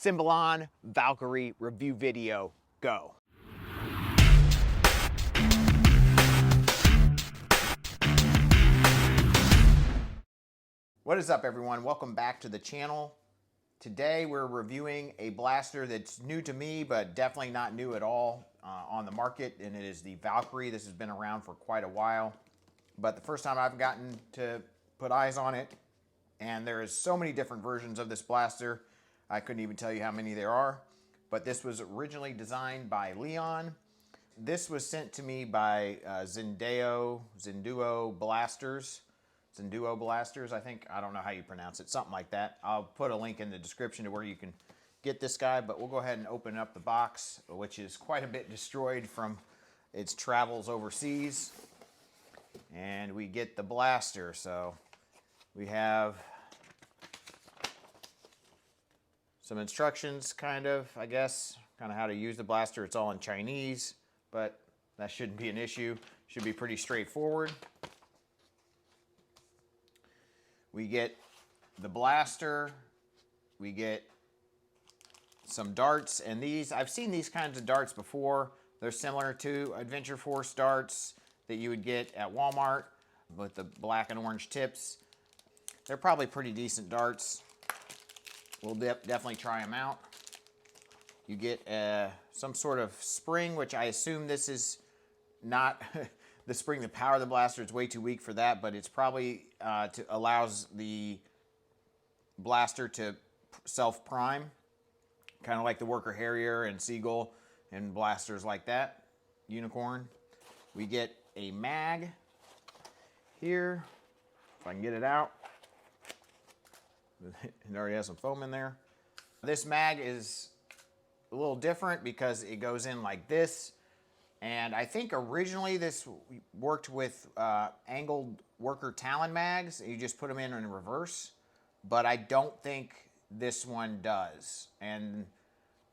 Sembylon Valkyrie review video, go. What is up, everyone? Welcome back to the channel. Today we're reviewing a blaster that's new to me, but definitely not new at all on the market, and it is the Valkyrie. This has been around for quite a while, but the first time I've gotten to put eyes on it, and there is so many different versions of this blaster, I couldn't even tell you how many there are, but this was originally designed by Leon. This was sent to me by Zenduo Blasters, I think. I don't know how you pronounce it, something like that. I'll put a link in the description to where you can get this guy, but we'll go ahead and open up the box, which is quite a bit destroyed from its travels overseas. And we get the blaster. So we have some instructions, kind of, I guess, kind of how to use the blaster. It's all in Chinese, but that shouldn't be an issue. Should be pretty straightforward. We get the blaster, we get some darts, and these, I've seen these kinds of darts before. They're similar to Adventure Force darts that you would get at Walmart with the black and orange tips. They're probably pretty decent darts. We'll definitely try them out. You get some sort of spring, which I assume this is not the spring to power the blaster. It's way too weak for that, but it's probably allows the blaster to self-prime, kind of like the Worker Harrier and Seagull and blasters like that. Unicorn. We get a mag here, if I can get it out. It already has some foam in there. This mag is a little different because it goes in like this. And I think originally this worked with angled Worker Talon mags. You just put them in reverse. But I don't think this one does. And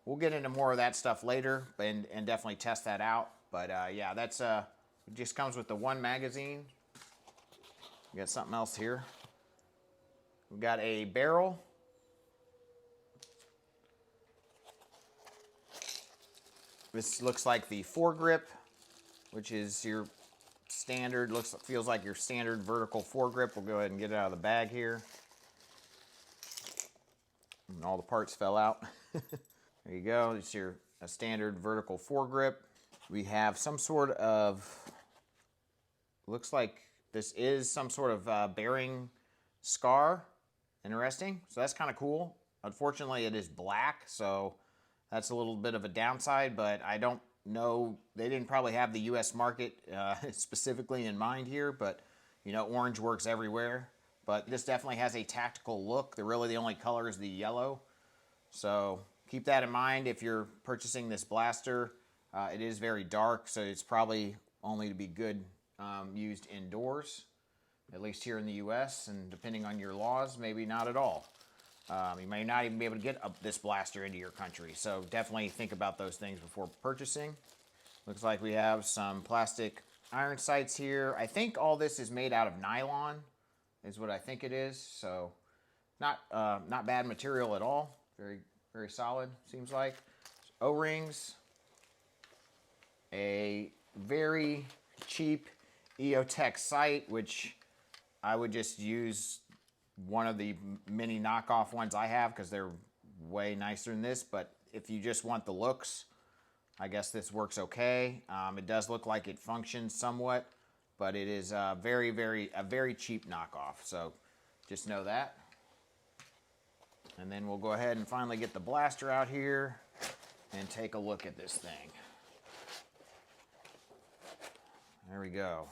we'll get into more of that stuff later and definitely test that out. But yeah, that's it just comes with the one magazine. We got something else here. We've got a barrel. This looks like the foregrip, which is your standard, feels like your standard vertical foregrip. We'll go ahead and get it out of the bag here. And all the parts fell out. There you go. It's your a standard vertical foregrip. We have some sort of, looks like this is some sort of bearing scar. Interesting. So that's kind of cool. Unfortunately, it is black, so that's a little bit of a downside, but I don't know. They didn't probably have the U.S. market specifically in mind here, but you know, orange works everywhere. But this definitely has a tactical look. The only color is the yellow. So keep that in mind if you're purchasing this blaster. It is very dark, so it's probably only to be good used indoors, at least here in the U.S., and depending on your laws, maybe not at all. You may not even be able to get this blaster into your country, so definitely think about those things before purchasing. Looks like we have some plastic iron sights here. I think all this is made out of nylon, is what I think it is. So not bad material at all. Very, very solid, seems like. O-rings. A very cheap EOTech sight, which I would just use one of the mini knockoff ones I have because they're way nicer than this. But if you just want the looks, I guess this works okay. It does look like it functions somewhat, but it is a very cheap knockoff. So just know that. And then we'll go ahead and finally get the blaster out here and take a look at this thing. There we go.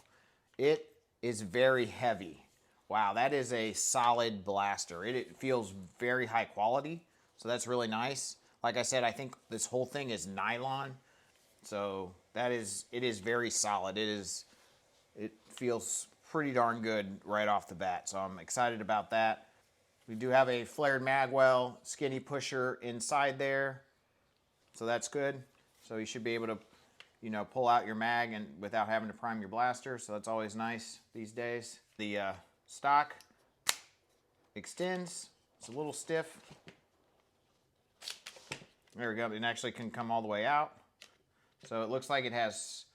It is very heavy. Wow, that is a solid blaster. It feels very high quality, so that's really nice. Like I said, I think this whole thing is nylon, so it is very solid. It feels pretty darn good right off the bat, so I'm excited about that. We do have a flared magwell skinny pusher inside there, so that's good. So you should be able to, you know, pull out your mag and without having to prime your blaster, so that's always nice these days. The stock extends. It's a little stiff. There we go. It actually can come all the way out. So it looks like it has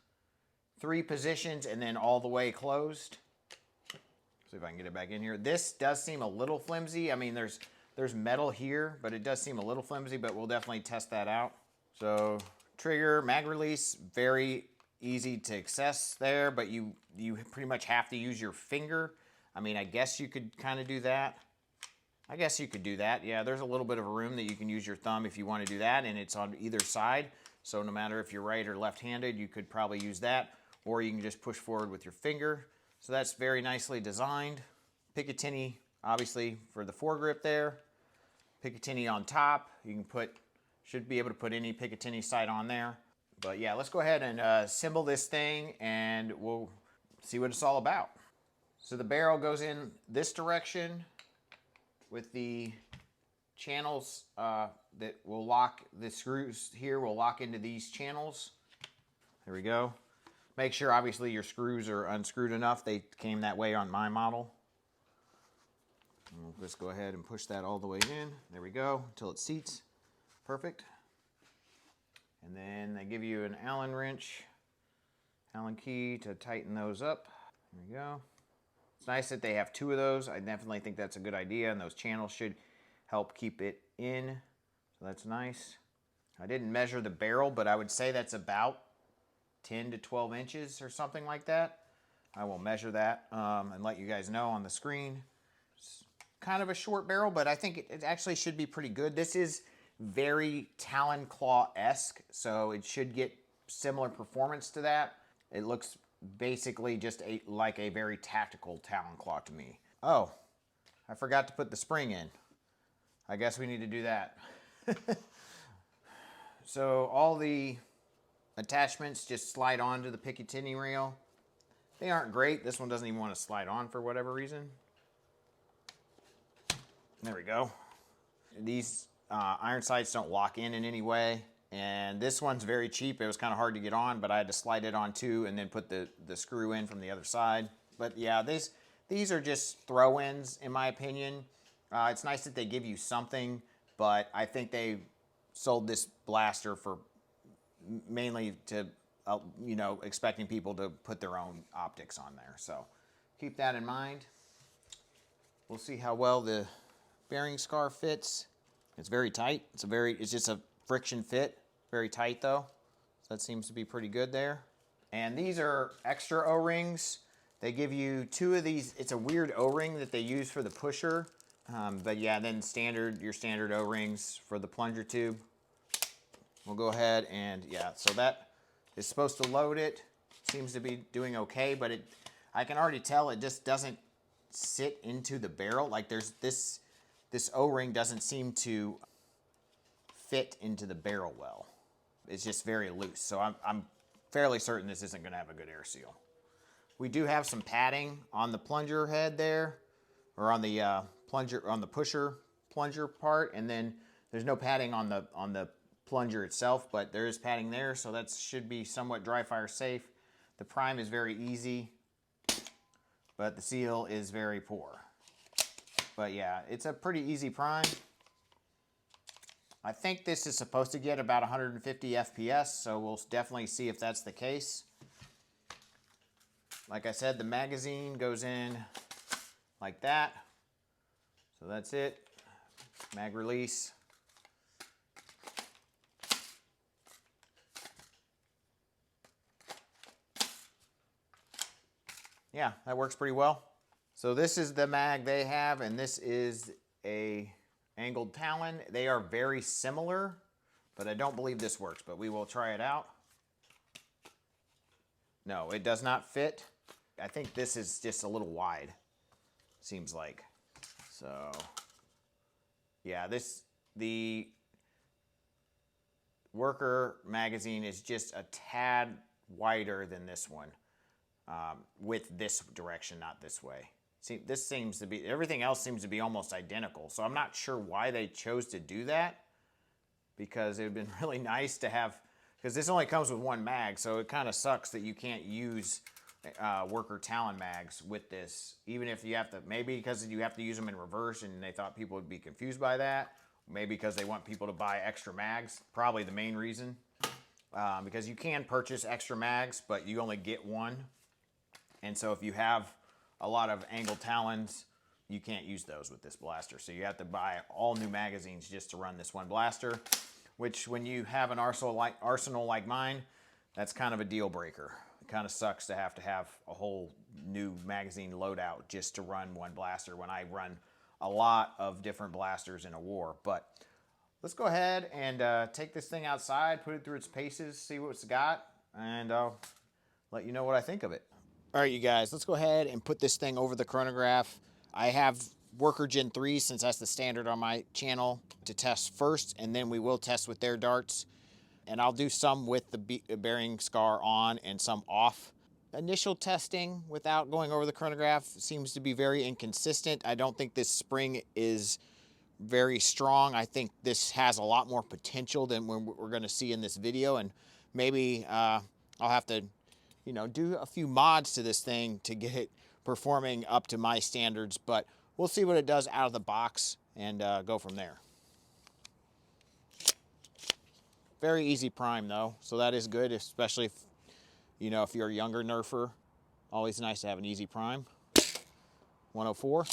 3 positions and then all the way closed. See if I can get it back in here. This does seem a little flimsy. I mean, there's metal here, but it does seem a little flimsy, but we'll definitely test that out. So trigger, mag release, very easy to access there, but you pretty much have to use your finger. I mean, I guess you could kind of do that. I guess you could do that. Yeah, there's a little bit of a room that you can use your thumb if you want to do that, and it's on either side. So no matter if you're right or left-handed, you could probably use that, or you can just push forward with your finger. So that's very nicely designed. Picatinny, obviously, for the foregrip there. Picatinny on top. You can put, should be able to put any Picatinny sight on there. But yeah, let's go ahead and assemble this thing, and we'll see what it's all about. So the barrel goes in this direction with the channels that will lock, the screws here will lock into these channels. There we go. Make sure, obviously, your screws are unscrewed enough. They came that way on my model. We'll just go ahead and push that all the way in. There we go, until it seats. Perfect. And then they give you an Allen wrench, Allen key to tighten those up. There we go. It's nice that they have 2 of those. I definitely think that's a good idea, and those channels should help keep it in. So that's nice. I didn't measure the barrel, but I would say that's about 10 to 12 inches or something like that. I will measure that and let you guys know on the screen. It's kind of a short barrel, but I think it actually should be pretty good. This is very Talon claw-esque, so it should get similar performance to that. It looks basically just like a very tactical Talon claw to me. Oh, I forgot to put the spring in. I guess we need to do that. So all the attachments just slide onto the Picatinny rail. They aren't great. This one doesn't even want to slide on for whatever reason. There we go. These iron sights don't lock in any way. And this one's very cheap. It was kind of hard to get on, but I had to slide it on too and then put the screw in from the other side. But yeah, these are just throw-ins in my opinion. It's nice that they give you something, but I think they sold this blaster for mainly to, you know, expecting people to put their own optics on there. So keep that in mind. We'll see how well the bearing scar fits. It's very tight. It's just a friction fit. Very tight though. So that seems to be pretty good there. And these are extra O-rings. They give you 2 of these. It's a weird O-ring that they use for the pusher. But yeah, then your standard O-rings for the plunger tube. We'll go ahead and, yeah, so that is supposed to load it. Seems to be doing okay, but I can already tell it just doesn't sit into the barrel. Like there's this O-ring doesn't seem to fit into the barrel well. It's just very loose. So I'm fairly certain this isn't gonna have a good air seal. We do have some padding on the plunger head there, or on the pusher plunger part, and then there's no padding on the plunger itself, but there is padding there, so that should be somewhat dry fire safe. The prime is very easy, but the seal is very poor. But yeah, it's a pretty easy prime. I think this is supposed to get about 150 FPS, so we'll definitely see if that's the case. Like I said, the magazine goes in like that. So that's it. Mag release. Yeah, that works pretty well. So this is the mag they have, and this is a angled Talon. They are very similar, but I don't believe this works, but we will try it out. No, it does not fit. I think this is just a little wide, seems like. So, yeah, the worker magazine is just a tad wider than this one, with this direction, not this way. See, this seems to be, everything else seems to be almost identical. So I'm not sure why they chose to do that, because it would have been really nice to have, because this only comes with 1 mag, so it kind of sucks that you can't use worker Talon mags with this, even if you have to, maybe because you have to use them in reverse and they thought people would be confused by that, maybe because they want people to buy extra mags, probably the main reason. Because you can purchase extra mags, but you only get one. And so if you have a lot of angled Talons, you can't use those with this blaster. So you have to buy all new magazines just to run this one blaster, which when you have an arsenal like mine, that's kind of a deal breaker. It kind of sucks to have a whole new magazine loadout just to run one blaster when I run a lot of different blasters in a war. But let's go ahead and take this thing outside, put it through its paces, see what it's got, and I'll let you know what I think of it. All right, you guys, let's go ahead and put this thing over the chronograph. I have Worker Gen 3, since that's the standard on my channel, to test first, and then we will test with their darts. And I'll do some with the bearing scar on and some off. Initial testing without going over the chronograph seems to be very inconsistent. I don't think this spring is very strong. I think this has a lot more potential than we're going to see in this video, and maybe I'll have to, you know, do a few mods to this thing to get it performing up to my standards, but we'll see what it does out of the box and go from there. Very easy prime though, so that is good, especially if, you know, if you're a younger nerfer. Always nice to have an easy prime. 104.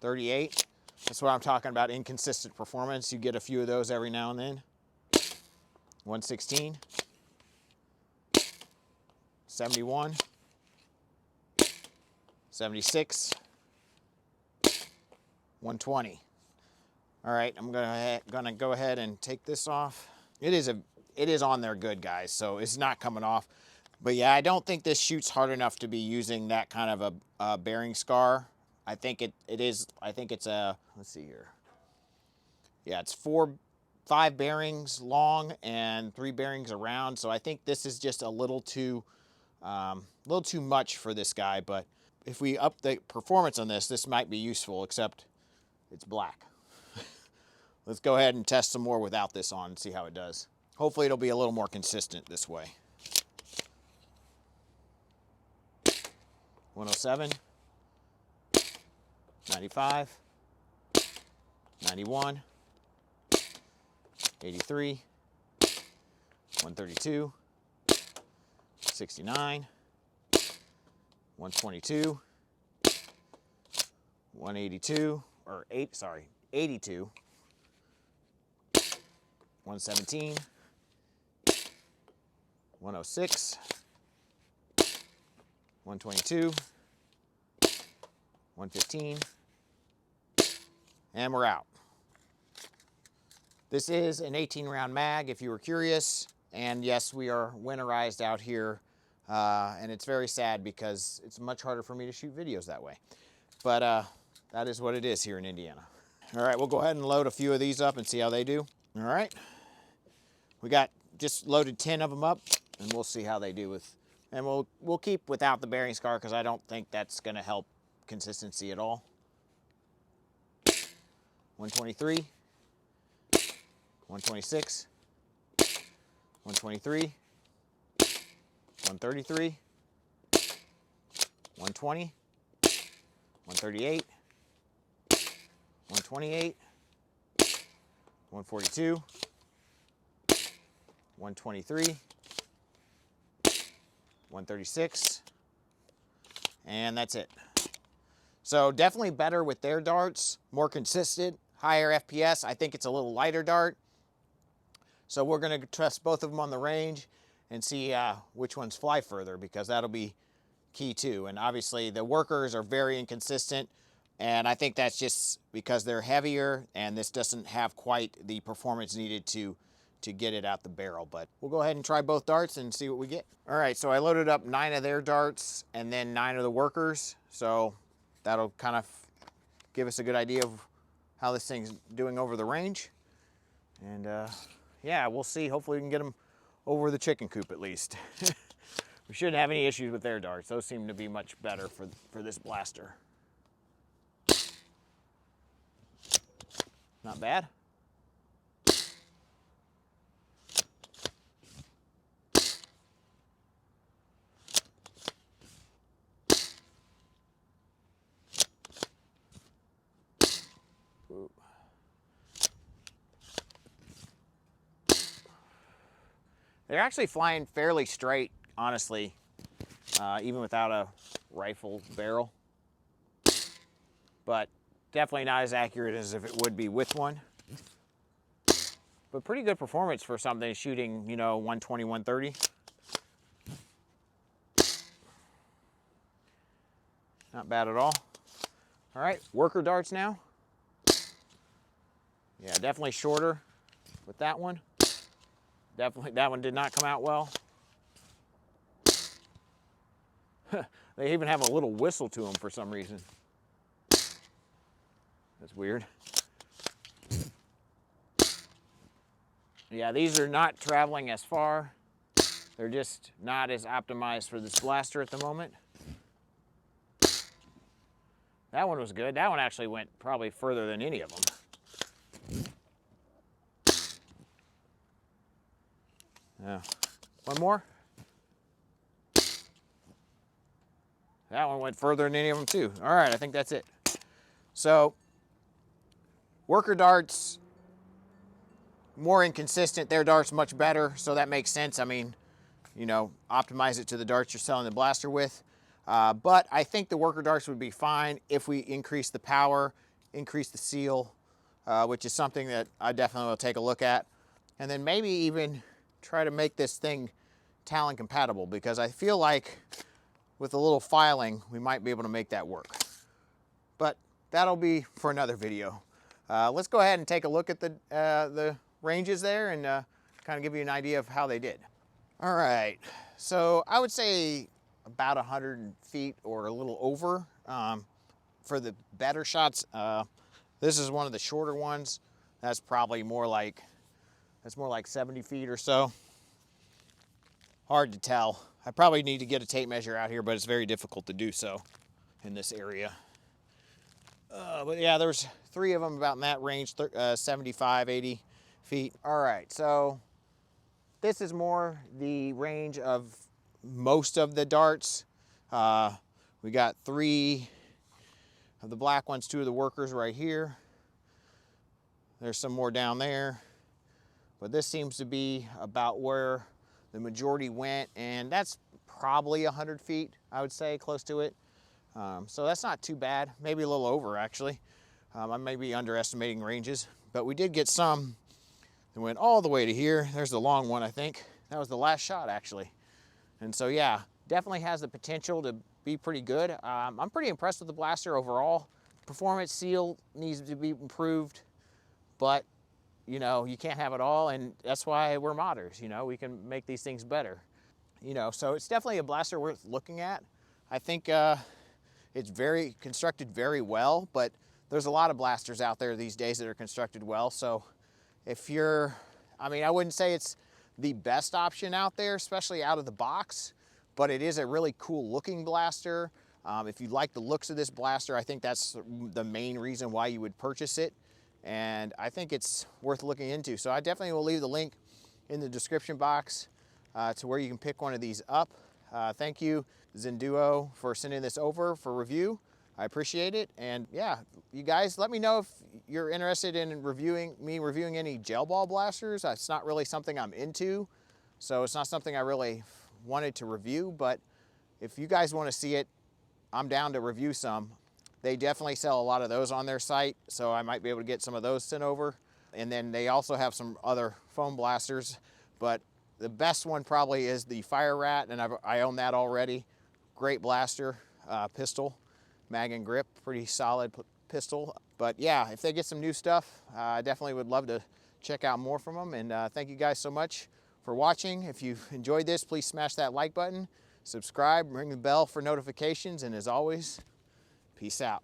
38. That's what I'm talking about, inconsistent performance. You get a few of those every now and then. 116. 71. 76. 120. All right, I'm gonna go ahead and take this off. It is on there good, guys, so it's not coming off. But yeah, I don't think this shoots hard enough to be using that kind of a bearing scar. I think it is. I think it's a. Let's see here. Yeah, it's 5 bearings long and 3 bearings around. So I think this is just a little too much for this guy. But if we up the performance on this, this might be useful. Except it's black. Let's go ahead and test some more without this on and see how it does. Hopefully it'll be a little more consistent this way. 107. 95, 91, 83, 132, 69, 122, 182, or 82, 117, 106, 122, 115, and we're out. This is an 18-round mag, if you were curious. And yes, we are winterized out here. And it's very sad because it's much harder for me to shoot videos that way. But that is what it is here in Indiana. All right, we'll go ahead and load a few of these up and see how they do. All right. We got just loaded 10 of them up, and we'll see how they do with. And we'll keep without the bearing scar because I don't think that's going to help consistency at all. 123, 126, 123, 133, 120, 138, 128, 142, 123, 136, and that's it. So definitely better with their darts, more consistent, higher FPS. I think it's a little lighter dart. So we're going to test both of them on the range and see which ones fly further, because that'll be key too. And obviously the workers are very inconsistent, and I think that's just because they're heavier and this doesn't have quite the performance needed to get it out the barrel. But we'll go ahead and try both darts and see what we get. All right, so I loaded up 9 of their darts and then 9 of the workers. So that'll kind of give us a good idea of how this thing's doing over the range. And yeah, we'll see. Hopefully we can get them over the chicken coop at least. We shouldn't have any issues with their darts. Those seem to be much better for this blaster. Not bad. They're actually flying fairly straight, honestly, even without a rifle barrel. But definitely not as accurate as if it would be with one. But pretty good performance for something shooting, you know, 120, 130. Not bad at all. All right, worker darts now. Yeah, definitely shorter with that one. Definitely, that one did not come out well. They even have a little whistle to them for some reason. That's weird. Yeah, these are not traveling as far. They're just not as optimized for this blaster at the moment. That one was good. That one actually went probably further than any of them. Yeah. One more. That one went further than any of them too. All right, I think that's it. So, worker darts, more inconsistent. Their darts much better, so that makes sense. I mean, you know, optimize it to the darts you're selling the blaster with. But I think the worker darts would be fine if we increase the power, increase the seal, which is something that I definitely will take a look at. And then maybe even try to make this thing Talon compatible, because I feel like with a little filing, we might be able to make that work. But that'll be for another video. Let's go ahead and take a look at the ranges there and kind of give you an idea of how they did. All right, so I would say about 100 feet or a little over for the better shots. This is one of the shorter ones. That's probably more like 70 feet or so. Hard to tell. I probably need to get a tape measure out here, but it's very difficult to do so in this area. But yeah, there's 3 of them about in that range, 75, 80 feet. All right, so this is more the range of most of the darts. We got 3 of the black ones, 2 of the workers right here. There's some more down there. But this seems to be about where the majority went, and that's probably 100 feet, I would say, close to it. So that's not too bad, maybe a little over actually. I may be underestimating ranges, but we did get some that went all the way to here. There's the long one, I think. That was the last shot actually. And so yeah, definitely has the potential to be pretty good. I'm pretty impressed with the blaster overall. Performance seal needs to be improved, but you know, you can't have it all, and that's why we're modders, you know, we can make these things better. You know, so it's definitely a blaster worth looking at. I think it's constructed very well, but there's a lot of blasters out there these days that are constructed well. So if you're, I mean, I wouldn't say it's the best option out there, especially out of the box, but it is a really cool looking blaster. If you like the looks of this blaster, I think that's the main reason why you would purchase it. And I think it's worth looking into. So I definitely will leave the link in the description box to where you can pick one of these up. Thank you, Zenduo, for sending this over for review. I appreciate it. And yeah, you guys, let me know if you're interested in reviewing any gel ball blasters. It's not really something I'm into, so it's not something I really wanted to review, but if you guys want to see it, I'm down to review some. They definitely sell a lot of those on their site, so I might be able to get some of those sent over. And then they also have some other foam blasters, but the best one probably is the Fire Rat, and I own that already. Great blaster, pistol, mag and grip, pretty solid pistol. But yeah, if they get some new stuff, I definitely would love to check out more from them. And thank you guys so much for watching. If you've enjoyed this, please smash that like button, subscribe, ring the bell for notifications, and as always, peace out.